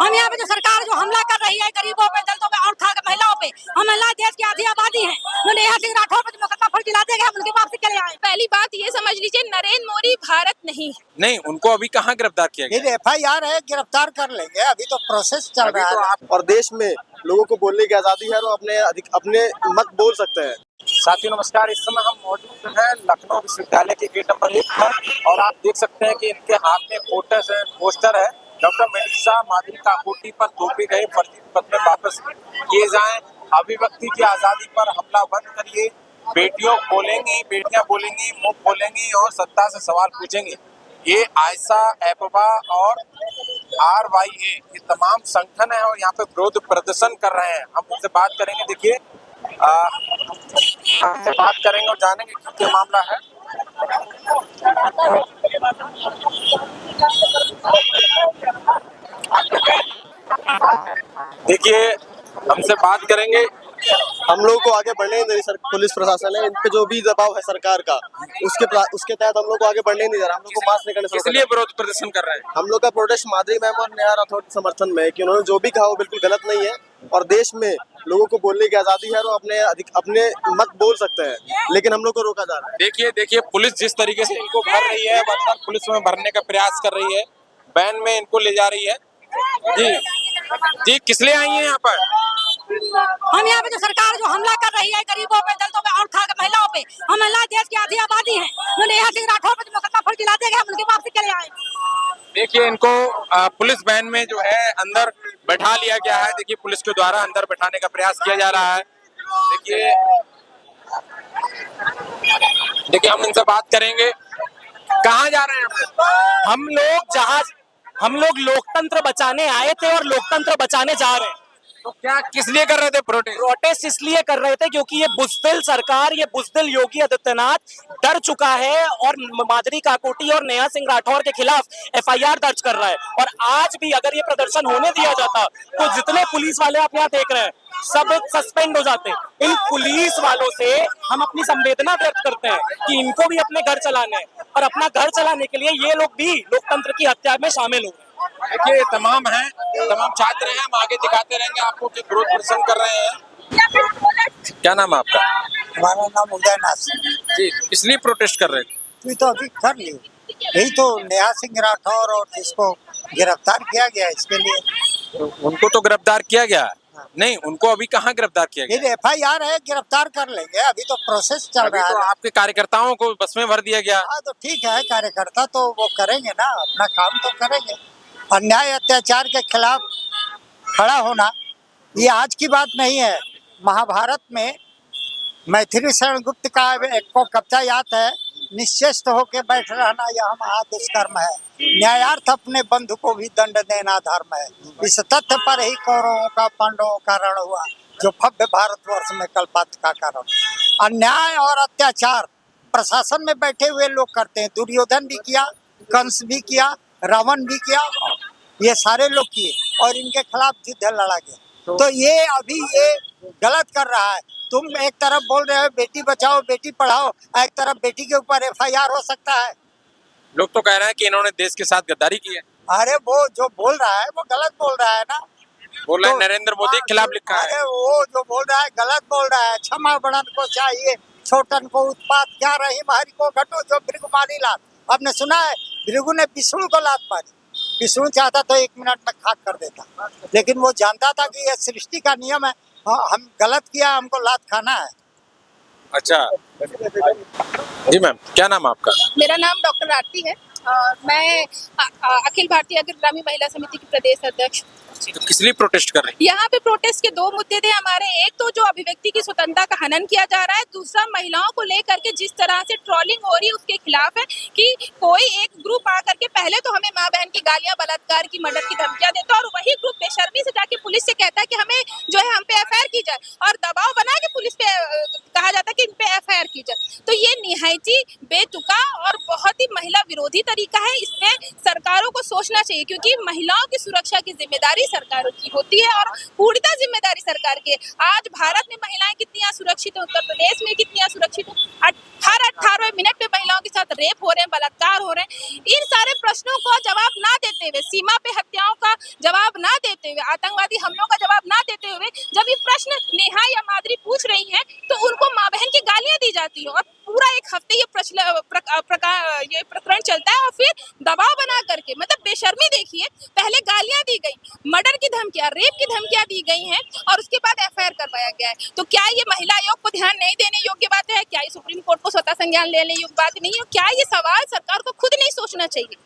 हम यहाँ पे जो सरकार जो हमला कर रही है गरीबों पे, दलितों पे और खास महिलाओं पे, हम महिला देश की आधी आबादी है। उन्होंने यहाँ से राठौर पे मुकदमा फर्जी दिला देगा, हम उनके वापसी के लिए आए। पहली बात ये समझ लीजिए, नरेंद्र मोदी भारत नहीं, उनको अभी कहाँ गिरफ्तार किया गया? FIR है, गिरफ्तार कर लेंगे, अभी तो प्रोसेस चल रहा है। और देश में लोगों को बोलने की आजादी है, वो अपने मत बोल सकते हैं। साथियों नमस्कार, इस समय हम मौजूद हैं लखनऊ विश्वविद्यालय के गेट नंबर 1 पर और आप देख सकते हैं कि इनके हाथ में पोस्टर है। डॉक्टर मनीषा माधुरी काकोटी पर थोपे गए फर्जी मुकदमे वापस किए जाएं, अभिव्यक्ति की आजादी पर हमला बंद करिए, बेटियां बोलेंगी, मुंह खोलेंगी और सत्ता से सवाल पूछेंगे। ये आयशा एपवा और RYA ये तमाम संगठन है और यहाँ पे विरोध प्रदर्शन कर रहे हैं। हम उनसे बात करेंगे, देखिए हमसे बात करेंगे और जानेंगे कि क्या मामला है। देखिए हमसे बात करेंगे। हम लोग को आगे बढ़ने नहीं दे रही पुलिस प्रशासन है, इन पे जो भी दबाव है सरकार का, उसके तहत हम लोग को आगे बढ़ने नहीं दे रहा। हम लोग को मास्क निकलने से इसलिए विरोध प्रदर्शन कर रहे हैं। हम लोग का प्रोटेस्ट माधुरी मैम और नेहा राठौर के समर्थन में है कि उन्होंने जो भी कहा वो बिल्कुल गलत नहीं है और देश में लोगों को बोलने की आजादी है, वो अपने मत बोल सकते हैं, लेकिन हम लोग को रोका जा रहा है। देखिए पुलिस जिस तरीके से इनको भर रही है, वर्कर पुलिस में भरने का प्रयास कर रही है, वैन में इनको ले जा रही है। जी किस लिए आई है यहाँ पर? हम यहाँ पे जो सरकार जो हमला कर रही है गरीबों पे, दलितों पे और खास महिलाओं पे, हम महिला देश की आधी आबादी है। उन्होंने यहाँ से राठौर पे मुकदमा फर्जी दिला देगा, हम उनके वापसी के लिए आए। देखिए इनको पुलिस वैन में जो है अंदर बैठा लिया गया है। देखिए पुलिस के द्वारा अंदर बैठाने का प्रयास किया जा रहा है। देखिए हम इनसे बात करेंगे। कहाँ जा रहे हैं? हम लोग लोकतंत्र बचाने आए थे और लोकतंत्र बचाने जा रहे हैं। तो क्या किस लिए कर रहे थे प्रोटेस्ट इसलिए कर रहे थे क्योंकि ये बुज़दिल सरकार, ये बुज़दिल योगी आदित्यनाथ डर चुका है और माधुरी काकोटी और नेहा सिंह राठौर के खिलाफ FIR दर्ज कर रहा है। और आज भी अगर ये प्रदर्शन होने दिया जाता तो जितने पुलिस वाले आप यहाँ देख रहे हैं सब सस्पेंड हो जाते। इन पुलिस वालों से हम अपनी संवेदना व्यक्त करते हैं कि इनको भी अपने घर चलाने हैं और अपना घर चलाने के लिए ये लोग भी लोकतंत्र की हत्या में शामिल हो गए। देखिए तमाम छात्र हैं, हम आगे दिखाते रहेंगे आपको कि विरोध प्रदर्शन कर रहे हैं। क्या नाम है आपका? हमारा नाम उदयनाथ जी, इसलिए प्रोटेस्ट कर रहे थे? तो अभी कर ली, यही तो नेहा सिंह राठौर और जिसको गिरफ्तार किया गया इसके लिए। उनको तो गिरफ्तार किया गया नहीं, उनको अभी कहाँ गिरफ्तार किया गया? FIR है, गिरफ्तार कर लेंगे, अभी तो प्रोसेस चल रहा है। तो आपके कार्यकर्ताओं को बस में भर दिया गया। हाँ तो ठीक है, कार्यकर्ता तो वो करेंगे ना, अपना काम तो करेंगे। अन्याय अत्याचार के खिलाफ खड़ा होना ये आज की बात नहीं है। महाभारत में मैथिली शरण गुप्त का को कब्जा याद है, निश्चेष्ट होके बैठ रहना यह महादुष्कर्म है, न्यायार्थ अपने बंधु को भी दंड देना धर्म है। इस तथ्य पर ही कौरवों का पांडवों का रण हुआ, जो भव्य भारतवर्ष में कल्पांत का कारण। अन्याय और अत्याचार प्रशासन में बैठे हुए लोग करते हैं। दुर्योधन भी किया, कंस भी किया, रावण भी किया, ये सारे लोग किए और इनके खिलाफ युद्ध लड़ा गया। तो ये अभी ये गलत कर रहा है। तुम एक तरफ बोल रहे हो बेटी बचाओ बेटी पढ़ाओ, एक तरफ बेटी के ऊपर FIR हो सकता है। लोग तो कह रहे हैं कि इन्होंने देश के साथ गद्दारी की है। अरे वो जो बोल रहा है वो गलत बोल रहा है ना, बोल रहे हैं नरेंद्र मोदी के खिलाफ लिखा है। अरे वो जो बोल रहा है गलत बोल रहा है। क्षमा बड़न को चाहिए, छोटन को उत्पात, क्या रही हरि को घटो जो भृगु मारी लात। आपने सुना है भृगु ने विष्णु को लात मारी, विष्णु चाहता तो 1 मिनट में खाक कर देता, लेकिन वो जानता था कि यह सृष्टि का नियम है, हम गलत किया, हमको लात खाना है। अच्छा जी मैम, क्या नाम है आपका? मेरा नाम डॉक्टर आरती है और मैं अखिल भारतीय अग्रगामी महिला समिति की प्रदेश अध्यक्ष। तो किस लिए प्रोटेस्ट कर रहे हैं? यहाँ पे प्रोटेस्ट के 2 मुद्दे थे हमारे। एक तो जो अभिव्यक्ति की स्वतंत्रता का हनन किया जा रहा है, दूसरा महिलाओं को लेकर के जिस तरह से ट्रोलिंग हो रही है उसके खिलाफ है कि कोई एक ग्रुप आकर के पहले तो हमें माँ बहन की गालियां, बलात्कार की, मर्डर की धमकियां देता है और वही ग्रुप बेशर्मी से जाके पुलिस से कहता है कि हमें जो है हम पे FIR की जाए और दबाव बना के पुलिस पे कहा जाता है कि इन पे FIR की जाए। तो ये निहायती बेतुका और बहुत ही महिला विरोधी तरीका है। इसमें सरकारों को सोचना चाहिए क्योंकि महिलाओं की सुरक्षा की जिम्मेदारी सरकारों की होती है और पूर्णतः जिम्मेदारी सरकार की है। आज भारत में महिलाएं कितनी सुरक्षित है, उत्तर प्रदेश में कितनी सुरक्षित है। हर 18वें मिनट में महिलाओं के साथ रेप हो रहे हैं, बलात्कार हो रहे हैं, इन सारे प्रश्नों का जवाब ना देते हुए, सीमा पे हत्याओं का जवाब ना देते हुए, आतंकवादी हमलों का जवाब ना देते हुए जब ये प्रश्न नेहा या माधुरी पूछ रही हैं तो उनको माँ बहन की गालियां दी जाती है और पूरा एक हफ्ते ये प्रकरण चलता है और फिर दबाव बना करके, मतलब बेशर्मी देखिए, पहले गालियां दी गई, मर्डर की धमकियां, रेप की धमकियां दी गई हैं और उसके बाद एफआईआर करवाया गया है। तो क्या ये महिला आयोग को ध्यान नहीं देने योग्य बात है? क्या ये सुप्रीम कोर्ट को स्वतः संज्ञान लेने योग्य बात नहीं है? क्या ये सवाल सरकार को खुद नहीं सोचना चाहिए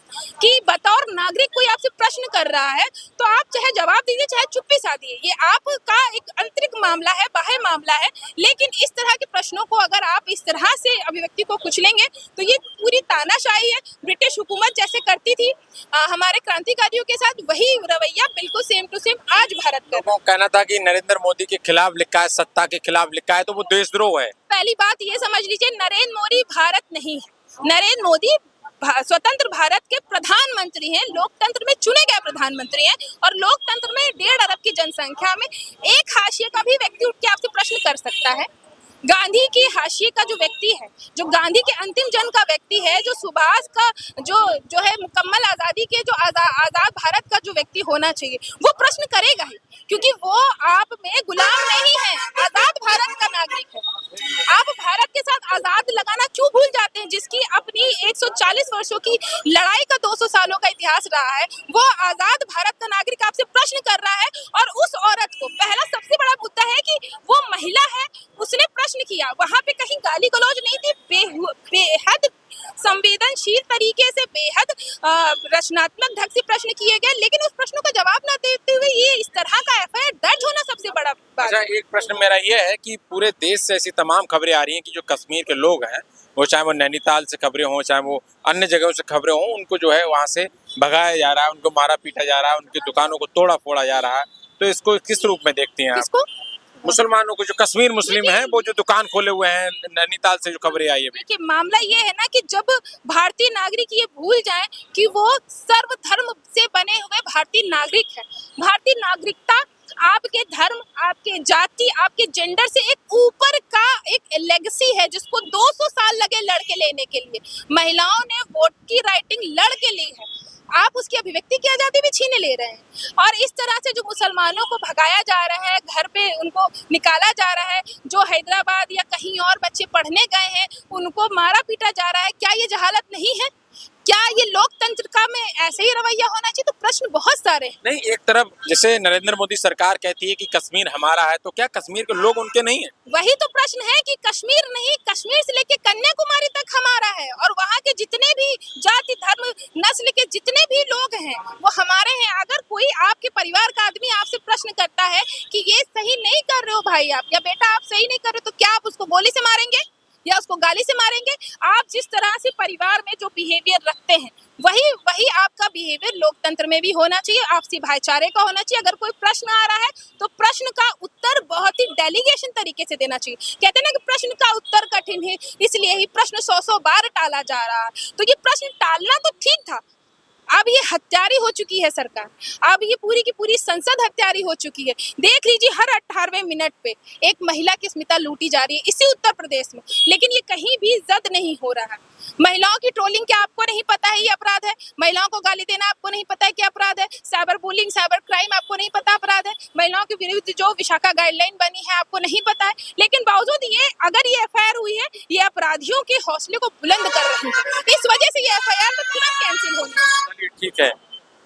कि बतौर नागरिक कोई आपसे प्रश्न कर रहा है तो आप चाहे जवाब दीजिए चाहे चुप्पी साधिए, ये आपका एक आंतरिक मामला है, बाह्य मामला है। लेकिन इस तरह के प्रश्नों को अगर आप इस तरह से अभिव्यक्ति को कुचलेंगे तो ये पूरी तानाशाही है। ब्रिटिश हुकूमत जैसे करती थी हमारे क्रांतिकारियों के साथ, वही रवैया बिल्कुल सेम टू सेम आज भारत का। लोगों का कहना था कि नरेंद्र मोदी के खिलाफ लिखा है, सत्ता के खिलाफ लिखा है, तो वो देशद्रोह है। पहली बात ये समझ लीजिए, नरेंद्र मोदी भारत नहीं है। नरेंद्र मोदी स्वतंत्र भारत के प्रधानमंत्री हैं, लोकतंत्र में चुने गए प्रधानमंत्री हैं और लोकतंत्र में 1.5 अरब की जनसंख्या में एक हाशिए का भी व्यक्ति उठ के आपसे प्रश्न कर सकता है। गांधी की हाशिए का जो व्यक्ति है, जो गांधी के अंतिम जन का व्यक्ति है, जो सुभाष का जो है मुकम्मल आजादी के जो आजाद भारत का जो व्यक्ति होना चाहिए, वो प्रश्न करेगा ही, क्योंकि वो आप में गुलाम नहीं है, आजाद भारत का नागरिक है। आप भारत के साथ आजाद लगाना क्यों भूल जाते हैं? जिसकी अपनी 140 वर्षों की लड़ाई का 200 सालों का इतिहास रहा है, वो आजाद भारत का नागरिक आपसे प्रश्न कर रहा है और उस औरत को पहला सबसे बड़ा मुद्दा है कि वो महिला है, उसने प्रश्न किया, वहां पे कहीं गाली गलौज नहीं थी, बेहद संवेदनशील तरीके से, बेहद रचनात्मक ढंग से प्रश्न किए गए, लेकिन उस प्रश्नों का जवाब न देते हुए ये इस तरह का एफआईआर दर्ज होना सबसे बड़ा बात। अच्छा, एक प्रश्न मेरा ये है कि पूरे देश से ऐसी तमाम खबरें आ रही हैं कि जो कश्मीर के लोग हैं, वो चाहे वो नैनीताल से खबरें हों, चाहे वो अन्य जगहों से खबरें हों, उनको जो है वहाँ से भगाया जा रहा है, उनको मारा पीटा जा रहा है, उनकी दुकानों को तोड़ा फोड़ा जा रहा है। तो इसको किस रूप में देखती हैं आप? किसको? मुसलमानों को, जो कश्मीर मुस्लिम हैं, वो जो दुकान खोले हुए हैं नैनीताल से जो खबरें आई है। देखिए, मामला ये है ना कि जब भारतीय नागरिक ये भूल जाएं कि वो सर्वधर्म से बने हुए भारतीय नागरिक है, भारतीय नागरिकता आपके धर्म, आपके जाति, आपके जेंडर से एक ऊपर का एक लेगेसी है जिसको 200 साल लगे लड़के लेने के लिए। महिलाओं ने वोट की राइटिंग लड़के ली है, आप उसकी अभिव्यक्ति की आजादी भी छीने ले रहे हैं। और इस तरह से जो मुसलमानों को भगाया जा रहा है, घर पे उनको निकाला जा रहा है, जो हैदराबाद या कहीं और बच्चे पढ़ने गए हैं उनको मारा पीटा जा रहा है, क्या ये जहालत नहीं है? क्या ये लोकतंत्र का में ऐसे ही रवैया होना चाहिए? तो प्रश्न बहुत सारे हैं। नहीं, एक तरफ जैसे नरेंद्र मोदी सरकार कहती है कि कश्मीर हमारा है, तो क्या कश्मीर के लोग उनके नहीं है? वही तो प्रश्न है कि कश्मीर नहीं, कश्मीर से लेके कन्याकुमारी तक हमारा है और वहाँ के जितने भी जाति, धर्म, नस्ल के जितने भी लोग हैं वो हमारे हैं। अगर कोई आपके परिवार का आदमी आपसे प्रश्न करता है कि ये सही नहीं कर रहे हो भाई आप, या बेटा आप सही नहीं कर रहे हो, तो क्या आप उसको गोली से मारेंगे या उसको गाली से मारेंगे? आप जिस तरह से परिवार में जो बिहेवियर रखते हैं वही आपका बिहेवियर लोकतंत्र में भी होना चाहिए, आपसी भाईचारे का होना चाहिए। अगर कोई प्रश्न आ रहा है तो प्रश्न का उत्तर बहुत ही डेलीगेशन तरीके से देना चाहिए। कहते हैं ना कि प्रश्न का उत्तर कठिन है, इसलिए ही प्रश्न 100 बार टाला जा रहा है। तो ये प्रश्न टालना तो ठीक था, अब ये हत्यारी हो चुकी है सरकार, अब ये पूरी की पूरी संसद हत्यारी हो चुकी है। देख लीजिए, हर 18वें मिनट पे एक महिला की स्मिता लूटी जा रही है इसी उत्तर प्रदेश में, लेकिन ये कहीं भी जद नहीं हो रहा है। महिलाओं की ट्रोलिंग क्या आपको नहीं पता है ये अपराध है? महिलाओं को गाली देना आपको नहीं पता है क्या अपराध है? साइबर बुलिंग, साइबर क्राइम आपको नहीं पता अपराध है? महिलाओं के विरुद्ध जो विशाखा गाइडलाइन बनी है आपको नहीं पता है? लेकिन बावजूद ये, अगर ये एफआईआर हुई है, ये अपराधियों के हौसले को बुलंद कर रही है, इस वजह से ये एफआईआर तो तुरंत कैंसिल होनी है। ठीक है,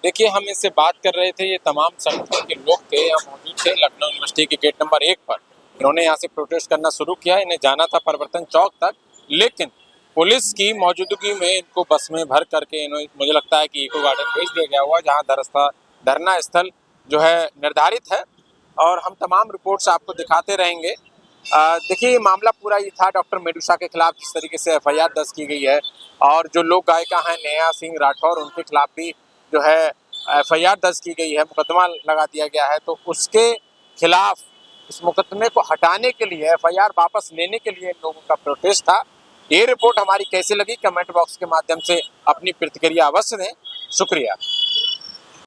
देखिए, हम इससे बात कर रहे थे, ये तमाम संगठन के लोग थे, यहाँ मौजूद थे लखनऊ यूनिवर्सिटी के गेट नंबर 1 पर। इन्होंने यहाँ से प्रोटेस्ट करना शुरू किया, इन्हें जाना था परिवर्तन चौक तक, लेकिन पुलिस की मौजूदगी में इनको बस में भर करके मुझे लगता है कि इको गार्डन भेज दिया गया हुआ, जहाँ धरना स्थल जो है निर्धारित है, और हम तमाम रिपोर्ट्स आपको दिखाते रहेंगे। देखिए, ये मामला पूरा ये था, डॉक्टर मेडुसा के खिलाफ जिस तरीके से एफआईआर दर्ज की गई है, और जो लोक गायिका हैं नेहा सिंह राठौर, उनके खिलाफ भी जो है एफआईआर दर्ज की गई है, मुकदमा लगा दिया गया है। तो उसके खिलाफ इस मुकदमे को हटाने के लिए, एफआईआर वापस लेने के लिए लोगों का प्रोटेस्ट था। ये रिपोर्ट हमारी कैसी लगी, कमेंट बॉक्स के माध्यम से अपनी प्रतिक्रिया अवश्य दें। शुक्रिया।